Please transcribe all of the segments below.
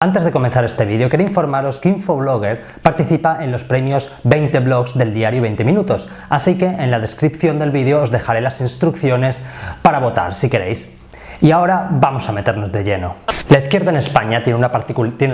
Antes de comenzar este vídeo, quería informaros que Infoblogger participa en los premios 20 blogs del diario 20 minutos, así que en la descripción del vídeo os dejaré las instrucciones para votar si queréis. Y ahora vamos a meternos de lleno. La izquierda en España tiene la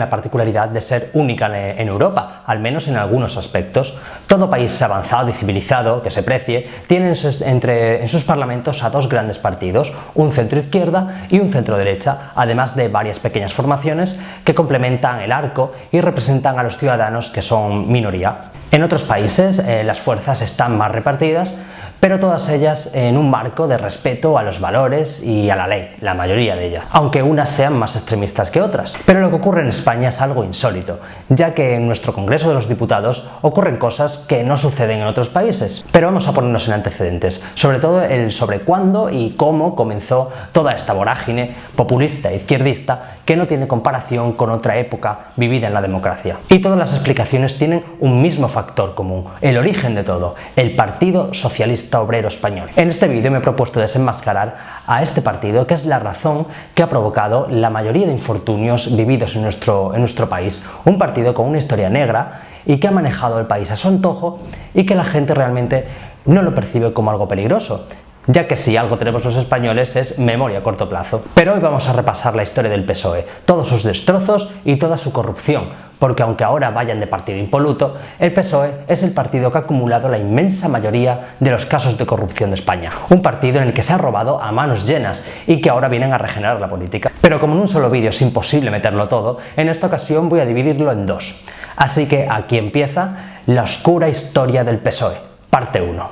particularidad de ser única en Europa, al menos en algunos aspectos. Todo país avanzado y civilizado que se precie tiene en sus parlamentos a dos grandes partidos, un centro-izquierda y un centro-derecha, además de varias pequeñas formaciones que complementan el arco y representan a los ciudadanos que son minoría. En otros países las fuerzas están más repartidas, pero todas ellas en un marco de respeto a los valores y a la ley, la mayoría de ellas, aunque unas sean más extremistas que otras. Pero lo que ocurre en España es algo insólito, ya que en nuestro Congreso de los Diputados ocurren cosas que no suceden en otros países. Pero vamos a ponernos en antecedentes, sobre todo el sobre cuándo y cómo comenzó toda esta vorágine populista e izquierdista que no tiene comparación con otra época vivida en la democracia. Y todas las explicaciones tienen un mismo factor común, el origen de todo, el Partido Socialista Obrero Español. En este vídeo me he propuesto desenmascarar a este partido, que es la razón que ha provocado la mayoría de infortunios vividos en nuestro país. Un partido con una historia negra y que ha manejado el país a su antojo y que la gente realmente no lo percibe como algo peligroso, ya que si algo tenemos los españoles es memoria a corto plazo. Pero hoy vamos a repasar la historia del PSOE, todos sus destrozos y toda su corrupción, porque aunque ahora vayan de partido impoluto, el PSOE es el partido que ha acumulado la inmensa mayoría de los casos de corrupción de España. Un partido en el que se ha robado a manos llenas y que ahora vienen a regenerar la política. Pero como en un solo vídeo es imposible meterlo todo, en esta ocasión voy a dividirlo en dos. Así que aquí empieza la oscura historia del PSOE, parte 1.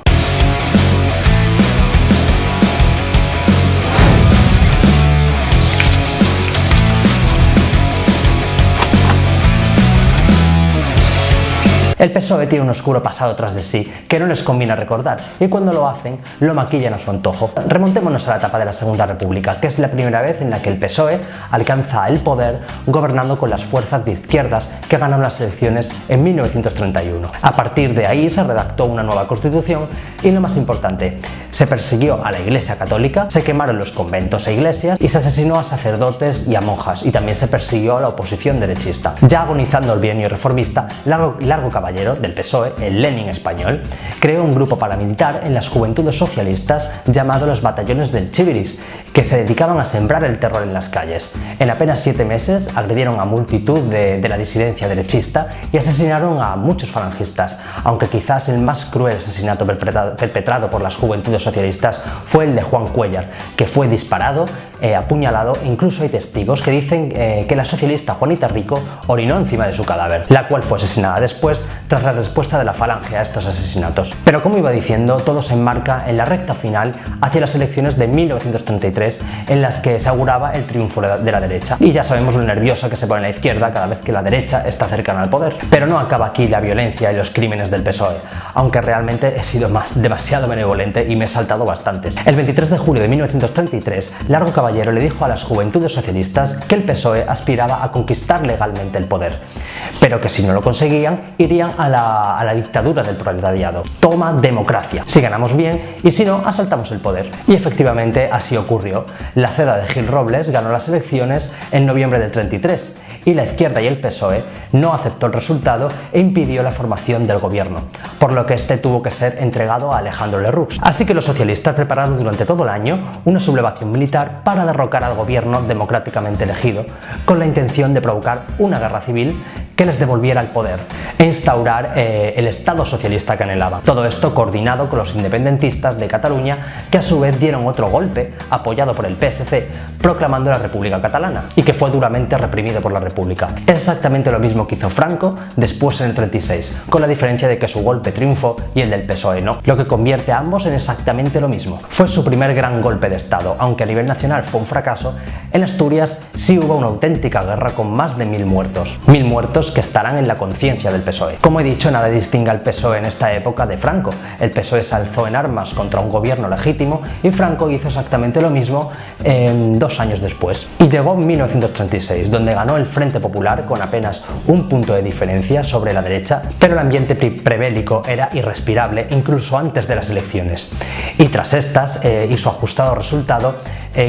El PSOE tiene un oscuro pasado tras de sí que no les conviene recordar, y cuando lo hacen, lo maquillan a su antojo. Remontémonos a la etapa de la Segunda República, que es la primera vez en la que el PSOE alcanza el poder gobernando con las fuerzas de izquierdas que ganaron las elecciones en 1931. A partir de ahí se redactó una nueva Constitución y, lo más importante, se persiguió a la Iglesia Católica, se quemaron los conventos e iglesias y se asesinó a sacerdotes y a monjas, y también se persiguió a la oposición derechista. Ya agonizando el bienio reformista, Largo Caballero del PSOE, el Lenin español, creó un grupo paramilitar en las Juventudes Socialistas llamado los Batallones del Chiviris, que se dedicaban a sembrar el terror en las calles. En apenas 7 meses agredieron a multitud de la disidencia derechista y asesinaron a muchos falangistas, aunque quizás el más cruel asesinato perpetrado por las Juventudes Socialistas fue el de Juan Cuéllar, que fue disparado, apuñalado, e incluso hay testigos que dicen que la socialista Juanita Rico orinó encima de su cadáver, la cual fue asesinada después tras la respuesta de la Falange a estos asesinatos. Pero como iba diciendo, todo se enmarca en la recta final hacia las elecciones de 1933, en las que se auguraba el triunfo de la derecha. Y ya sabemos lo nerviosa que se pone la izquierda cada vez que la derecha está cercana al poder. Pero no acaba aquí la violencia y los crímenes del PSOE, aunque realmente he sido demasiado benevolente y me he saltado bastantes. El 23 de julio de 1933, Largo Caballero le dijo a las Juventudes Socialistas que el PSOE aspiraba a conquistar legalmente el poder, pero que si no lo conseguían, irían a la dictadura del proletariado. Toma democracia. Si ganamos bien y si no, asaltamos el poder. Y efectivamente así ocurrió. La Ceda de Gil Robles ganó las elecciones en noviembre del 33 y la izquierda y el PSOE no aceptó el resultado e impidió la formación del gobierno, por lo que este tuvo que ser entregado a Alejandro Lerroux. Así que los socialistas prepararon durante todo el año una sublevación militar para derrocar al gobierno democráticamente elegido, con la intención de provocar una guerra civil que les devolviera el poder e instaurar el Estado socialista que anhelaban. Todo esto coordinado con los independentistas de Cataluña, que a su vez dieron otro golpe, apoyado por el PSC, proclamando la República Catalana, y que fue duramente reprimido por la República. Es exactamente lo mismo que hizo Franco después en el 36, con la diferencia de que su golpe triunfó y el del PSOE no, lo que convierte a ambos en exactamente lo mismo. Fue su primer gran golpe de Estado, aunque a nivel nacional fue un fracaso. En Asturias sí hubo una auténtica guerra con más de 1000 muertos. 1000 muertos que estarán en la conciencia del PSOE. Como he dicho, nada distingue al PSOE en esta época de Franco. El PSOE se alzó en armas contra un gobierno legítimo y Franco hizo exactamente lo mismo 2 años después. Y llegó 1936, donde ganó el Frente Popular con apenas un punto de diferencia sobre la derecha, pero el ambiente prebélico era irrespirable incluso antes de las elecciones. Y tras estas y su ajustado resultado,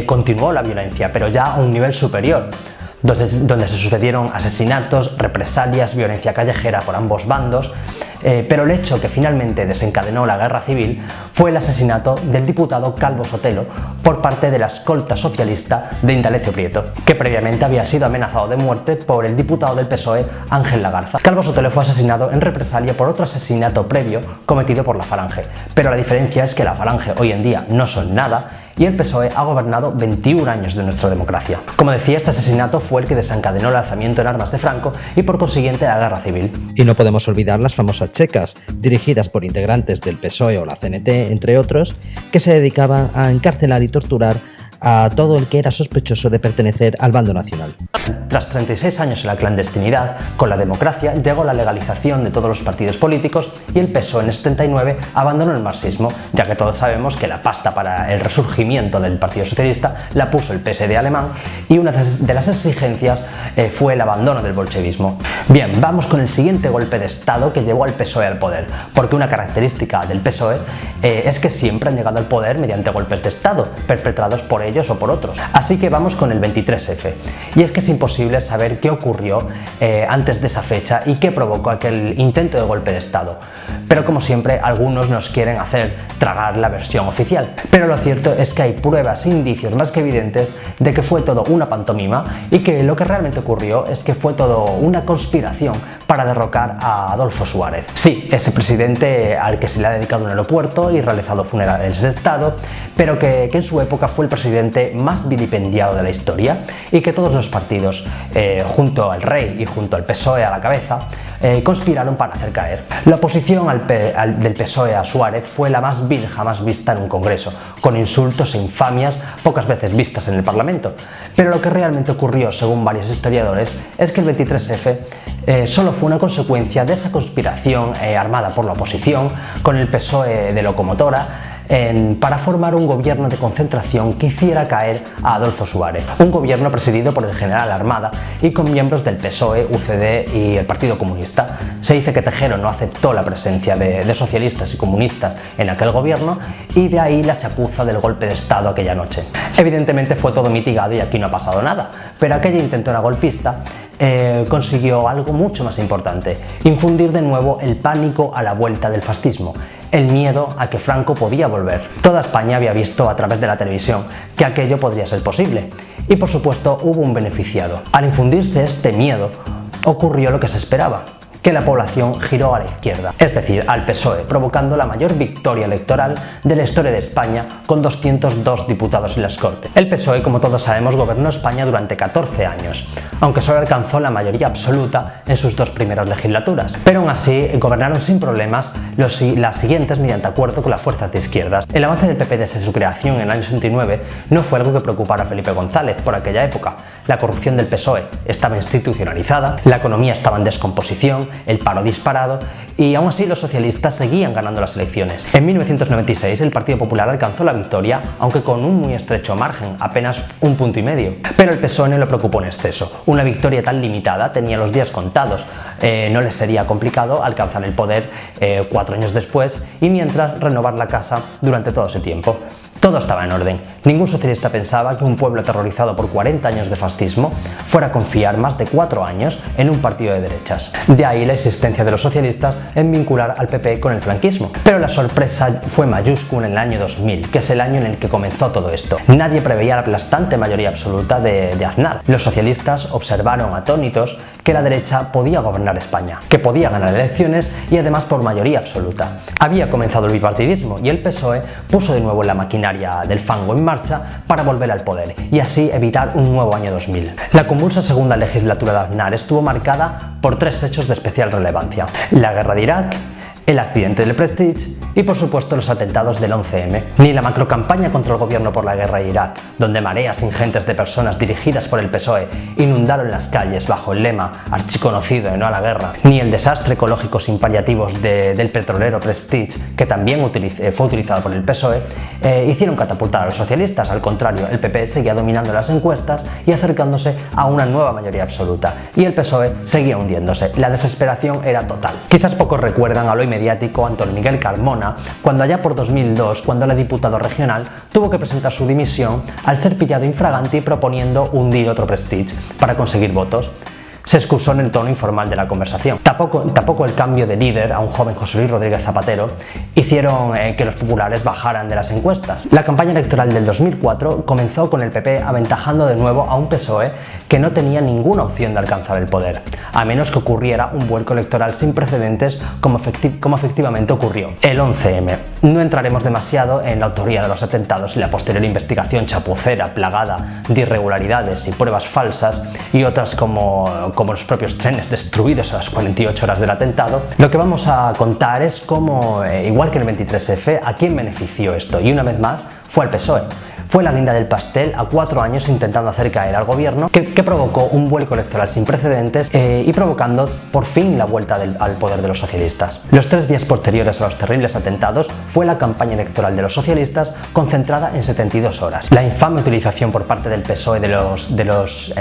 continuó la violencia, pero ya a un nivel superior. donde se sucedieron asesinatos, represalias, violencia callejera por ambos bandos, pero el hecho que finalmente desencadenó la guerra civil fue el asesinato del diputado Calvo Sotelo por parte de la escolta socialista de Indalecio Prieto, que previamente había sido amenazado de muerte por el diputado del PSOE Ángel Lagarza. Calvo Sotelo fue asesinado en represalia por otro asesinato previo cometido por la Falange, pero la diferencia es que la Falange hoy en día no son nada y el PSOE ha gobernado 21 años de nuestra democracia. Como decía, este asesinato fue el que desencadenó el alzamiento en armas de Franco y por consiguiente la guerra civil. Y no podemos olvidar las famosas checas, dirigidas por integrantes del PSOE o la CNT, entre otros, que se dedicaban a encarcelar y torturar a todo el que era sospechoso de pertenecer al bando nacional. Tras 36 años en la clandestinidad, con la democracia llegó la legalización de todos los partidos políticos y el PSOE en el 79 abandonó el marxismo, ya que todos sabemos que la pasta para el resurgimiento del Partido Socialista la puso el PSD alemán y una de las exigencias fue el abandono del bolchevismo. Bien, vamos con el siguiente golpe de Estado que llevó al PSOE al poder, porque una característica del PSOE es que siempre han llegado al poder mediante golpes de Estado, perpetrados por ellos o por otros. Así que vamos con el 23F. Y es que es imposible saber qué ocurrió antes de esa fecha y qué provocó aquel intento de golpe de Estado. Pero como siempre, algunos nos quieren hacer tragar la versión oficial. Pero lo cierto es que hay pruebas e indicios más que evidentes de que fue todo una pantomima y que lo que realmente ocurrió es que fue todo una conspiración para derrocar a Adolfo Suárez. Sí, ese presidente al que se le ha dedicado un aeropuerto y realizado funerales de Estado, pero que en su época fue el presidente más vilipendiado de la historia y que todos los partidos, junto al rey y junto al PSOE a la cabeza, conspiraron para hacer caer. La oposición del PSOE a Suárez fue la más vil jamás vista en un congreso, con insultos e infamias pocas veces vistas en el Parlamento. Pero lo que realmente ocurrió, según varios historiadores, es que el 23F solo fue una consecuencia de esa conspiración armada por la oposición, con el PSOE de locomotora, para formar un gobierno de concentración que hiciera caer a Adolfo Suárez. Un gobierno presidido por el general Armada y con miembros del PSOE, UCD y el Partido Comunista. Se dice que Tejero no aceptó la presencia de socialistas y comunistas en aquel gobierno y de ahí la chapuza del golpe de Estado aquella noche. Evidentemente fue todo mitigado y aquí no ha pasado nada, pero aquella intentona golpista consiguió algo mucho más importante: infundir de nuevo el pánico a la vuelta del fascismo, el miedo a que Franco podía volver. Toda España había visto a través de la televisión que aquello podría ser posible y por supuesto hubo un beneficiado. Al infundirse este miedo ocurrió lo que se esperaba, que la población giró a la izquierda, es decir, al PSOE, provocando la mayor victoria electoral de la historia de España con 202 diputados en las Cortes. El PSOE, como todos sabemos, gobernó España durante 14 años, aunque solo alcanzó la mayoría absoluta en sus dos primeras legislaturas, pero aún así gobernaron sin problemas las siguientes mediante acuerdo con las fuerzas de izquierdas. El avance del PP desde su creación en el año 69 no fue algo que preocupara a Felipe González por aquella época. La corrupción del PSOE estaba institucionalizada, la economía estaba en descomposición, el paro disparado y aún así los socialistas seguían ganando las elecciones. En 1996 el Partido Popular alcanzó la victoria, aunque con un muy estrecho margen, apenas 1,5 puntos. Pero el PSOE no le preocupó en exceso. Una victoria tan limitada tenía los días contados, no les sería complicado alcanzar el poder 4 años después y mientras renovar la casa durante todo ese tiempo. Todo estaba en orden. Ningún socialista pensaba que un pueblo aterrorizado por 40 años de fascismo fuera a confiar más de 4 años en un partido de derechas. De ahí la existencia de los socialistas en vincular al PP con el franquismo. Pero la sorpresa fue mayúscula en el año 2000, que es el año en el que comenzó todo esto. Nadie preveía la aplastante mayoría absoluta de Aznar. Los socialistas observaron atónitos que la derecha podía gobernar España, que podía ganar elecciones y además por mayoría absoluta. Había comenzado el bipartidismo y el PSOE puso de nuevo la maquinaria del fango en marcha para volver al poder y así evitar un nuevo año 2000. La convulsa segunda legislatura de Aznar estuvo marcada por 3 hechos de especial relevancia: la guerra de Irak, el accidente del Prestige y por supuesto los atentados del 11M. Ni la macrocampaña contra el gobierno por la guerra de Irak, donde mareas ingentes de personas dirigidas por el PSOE inundaron las calles bajo el lema archiconocido de no a la guerra, ni el desastre ecológico sin paliativos del petrolero Prestige, que también fue utilizado por el PSOE, hicieron catapultar a los socialistas. Al contrario, el PP seguía dominando las encuestas y acercándose a una nueva mayoría absoluta, y el PSOE seguía hundiéndose. La desesperación era total. Quizás pocos recuerdan al hoy mediático Antonio Miguel Carmona Barcelona, cuando allá por 2002, cuando era diputado regional, tuvo que presentar su dimisión al ser pillado infraganti proponiendo hundir otro Prestige para conseguir votos. Se excusó en el tono informal de la conversación. Tampoco el cambio de líder a un joven José Luis Rodríguez Zapatero hicieron que los populares bajaran de las encuestas. La campaña electoral del 2004 comenzó con el PP aventajando de nuevo a un PSOE que no tenía ninguna opción de alcanzar el poder, a menos que ocurriera un vuelco electoral sin precedentes como efectivamente ocurrió. El 11M. No entraremos demasiado en la autoría de los atentados y la posterior investigación chapucera plagada de irregularidades y pruebas falsas y otras como los propios trenes destruidos a las 48 horas del atentado. Lo que vamos a contar es cómo, igual que el 23F, a quién benefició esto, y una vez más fue al PSOE. Fue la guinda del pastel a 4 años intentando hacer caer al gobierno que provocó un vuelco electoral sin precedentes y provocando por fin la vuelta al poder de los socialistas. Los 3 días posteriores a los terribles atentados fue la campaña electoral de los socialistas concentrada en 72 horas. La infame utilización por parte del PSOE de los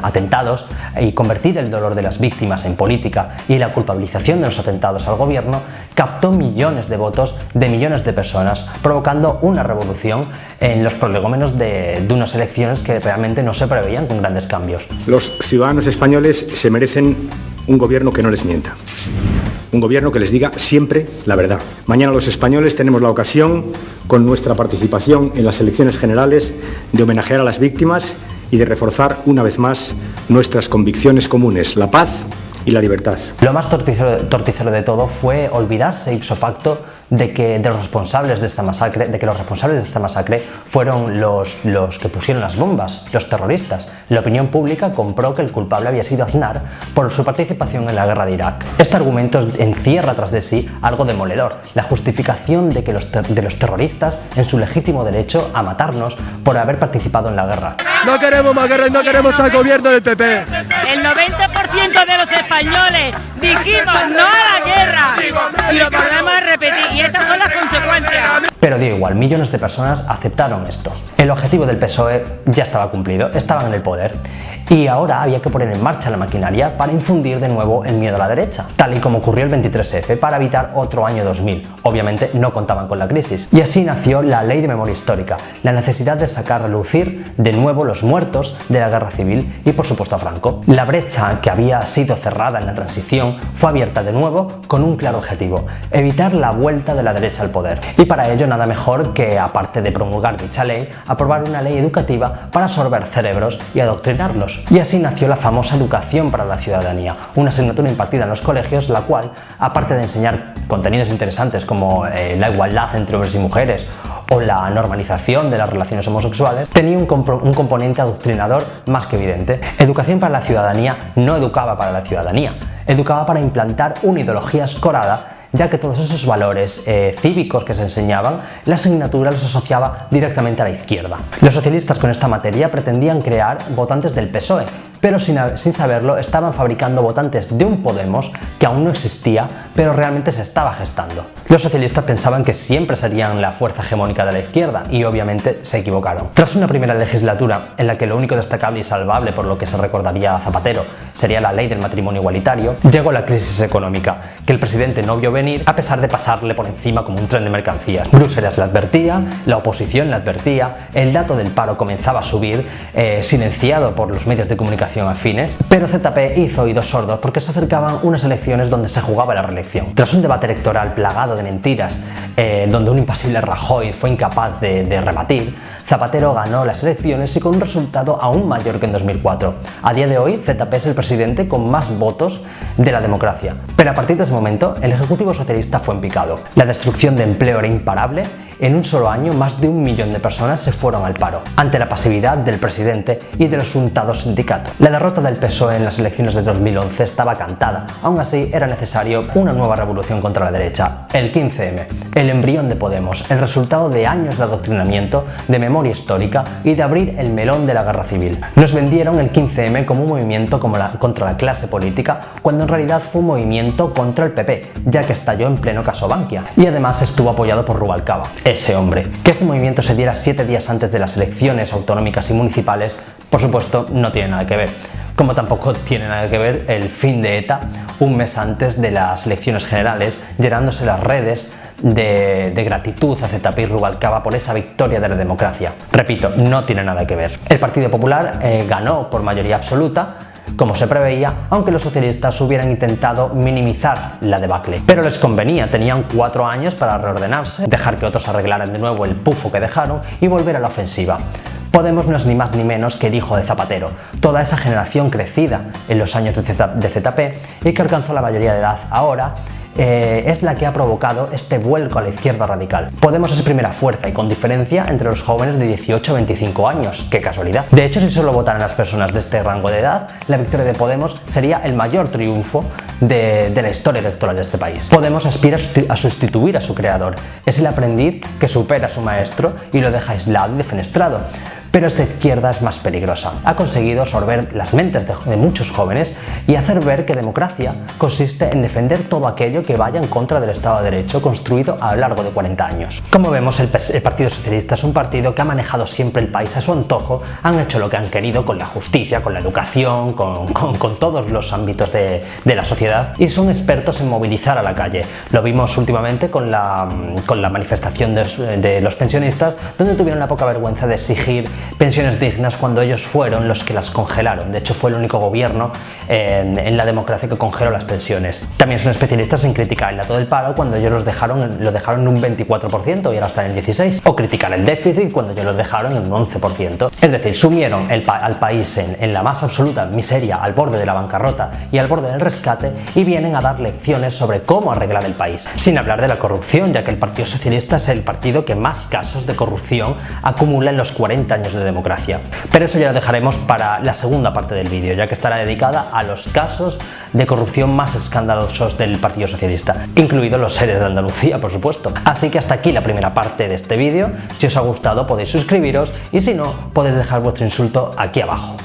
atentados y convertir el dolor de las víctimas en política y la culpabilización de los atentados al gobierno captó millones de votos de millones de personas, provocando una revolución en los prolegómenos de unas elecciones que realmente no se preveían con grandes cambios. Los ciudadanos españoles se merecen un gobierno que no les mienta, un gobierno que les diga siempre la verdad. Mañana los españoles tenemos la ocasión, con nuestra participación en las elecciones generales, de homenajear a las víctimas y de reforzar una vez más nuestras convicciones comunes, la paz y la libertad. Lo más torticero de todo fue olvidarse ipso facto de que los responsables de esta masacre fueron los que pusieron las bombas, los terroristas. La opinión pública compró que el culpable había sido Aznar por su participación en la guerra de Irak. Este argumento encierra tras de sí algo demoledor, la justificación de los terroristas en su legítimo derecho a matarnos por haber participado en la guerra. No queremos más guerra y no queremos al gobierno del PP. El 90% de los españoles dijimos no a la guerra y lo volvemos a repetir y estas son las consecuencias. Pero dio igual, millones de personas aceptaron esto. El objetivo del PSOE ya estaba cumplido, estaban en el poder y ahora había que poner en marcha la maquinaria para infundir de nuevo el miedo a la derecha, tal y como ocurrió el 23F para evitar otro año 2000. Obviamente no contaban con la crisis. Y así nació la Ley de Memoria Histórica, la necesidad de sacar a relucir de nuevo los muertos de la guerra civil y por supuesto a Franco. La brecha que había sido cerrada en la transición fue abierta de nuevo con un claro objetivo: evitar la vuelta de la derecha al poder. Y para ello nada mejor que, aparte de promulgar dicha ley, aprobar una ley educativa para absorber cerebros y adoctrinarlos. Y así nació la famosa Educación para la Ciudadanía, una asignatura impartida en los colegios, la cual, aparte de enseñar contenidos interesantes como la igualdad entre hombres y mujeres o la normalización de las relaciones homosexuales, tenía un componente adoctrinador más que evidente. Educación para la Ciudadanía no educaba para la ciudadanía, educaba para implantar una ideología escorada, ya que todos esos valores cívicos que se enseñaban, la asignatura los asociaba directamente a la izquierda. Los socialistas con esta materia pretendían crear votantes del PSOE, pero sin saberlo estaban fabricando votantes de un Podemos que aún no existía, pero realmente se estaba gestando. Los socialistas pensaban que siempre serían la fuerza hegemónica de la izquierda y obviamente se equivocaron. Tras una primera legislatura en la que lo único destacable y salvable por lo que se recordaría a Zapatero sería la ley del matrimonio igualitario, llegó la crisis económica, que el presidente no vio venir a pesar de pasarle por encima como un tren de mercancías. Bruselas le advertía, la oposición le advertía, el dato del paro comenzaba a subir, silenciado por los medios de comunicación afines, pero ZP hizo oídos sordos porque se acercaban unas elecciones donde se jugaba la reelección. Tras un debate electoral plagado de mentiras, donde un impasible Rajoy fue incapaz de rebatir, Zapatero ganó las elecciones y con un resultado aún mayor que en 2004. A día de hoy, ZP es el presidente con más votos de la democracia. Pero a partir de ese momento, el Ejecutivo Socialista fue en picado. La destrucción de empleo era imparable. En un solo año, más de 1 millón de personas se fueron al paro, ante la pasividad del presidente y de los untados sindicatos. La derrota del PSOE en las elecciones de 2011 estaba cantada. Aún así, era necesario una nueva revolución contra la derecha, el 15M, el embrión de Podemos, el resultado de años de adoctrinamiento, de memoria histórica y de abrir el melón de la guerra civil. Nos vendieron el 15M como un movimiento contra la clase política, cuando en realidad fue un movimiento contra el PP, ya que estalló en pleno caso Bankia, y además estuvo apoyado por Rubalcaba. Ese hombre. Que este movimiento se diera 7 días antes de las elecciones autonómicas y municipales, por supuesto, no tiene nada que ver. Como tampoco tiene nada que ver el fin de ETA un mes antes de las elecciones generales, llenándose las redes de gratitud a ZP y Rubalcaba por esa victoria de la democracia. Repito, no tiene nada que ver. El Partido Popular ganó por mayoría absoluta, como se preveía, aunque los socialistas hubieran intentado minimizar la debacle. Pero les convenía, tenían 4 años para reordenarse, dejar que otros arreglaran de nuevo el pufo que dejaron y volver a la ofensiva. Podemos no es ni más ni menos que el hijo de Zapatero, toda esa generación crecida en los años de ZP y que alcanzó la mayoría de edad ahora, es la que ha provocado este vuelco a la izquierda radical. Podemos es primera fuerza y con diferencia entre los jóvenes de 18 a 25 años, qué casualidad. De hecho, si solo votaran las personas de este rango de edad, la victoria de Podemos sería el mayor triunfo de la historia electoral de este país. Podemos aspira a sustituir a su creador, es el aprendiz que supera a su maestro y lo deja aislado y defenestrado. Pero esta izquierda es más peligrosa. Ha conseguido absorber las mentes de muchos jóvenes y hacer ver que democracia consiste en defender todo aquello que vaya en contra del Estado de Derecho construido a lo largo de 40 años. Como vemos, el Partido Socialista es un partido que ha manejado siempre el país a su antojo, han hecho lo que han querido con la justicia, con la educación, con todos los ámbitos de la sociedad y son expertos en movilizar a la calle. Lo vimos últimamente con la manifestación de los pensionistas, donde tuvieron la poca vergüenza de exigir pensiones dignas cuando ellos fueron los que las congelaron. De hecho, fue el único gobierno en la democracia que congeló las pensiones. También son especialistas en criticar el dato del paro cuando ellos lo dejaron en un 24% y ahora está en el 16%, o criticar el déficit cuando ellos lo dejaron en un 11%. Es decir, sumieron al país en la más absoluta miseria, al borde de la bancarrota y al borde del rescate, y vienen a dar lecciones sobre cómo arreglar el país. Sin hablar de la corrupción, ya que el Partido Socialista es el partido que más casos de corrupción acumula en los 40 años de democracia. Pero eso ya lo dejaremos para la segunda parte del vídeo, ya que estará dedicada a los casos de corrupción más escandalosos del Partido Socialista, incluidos los seres de Andalucía, por supuesto. Así que hasta aquí la primera parte de este vídeo. Si os ha gustado podéis suscribiros y si no, podéis dejar vuestro insulto aquí abajo.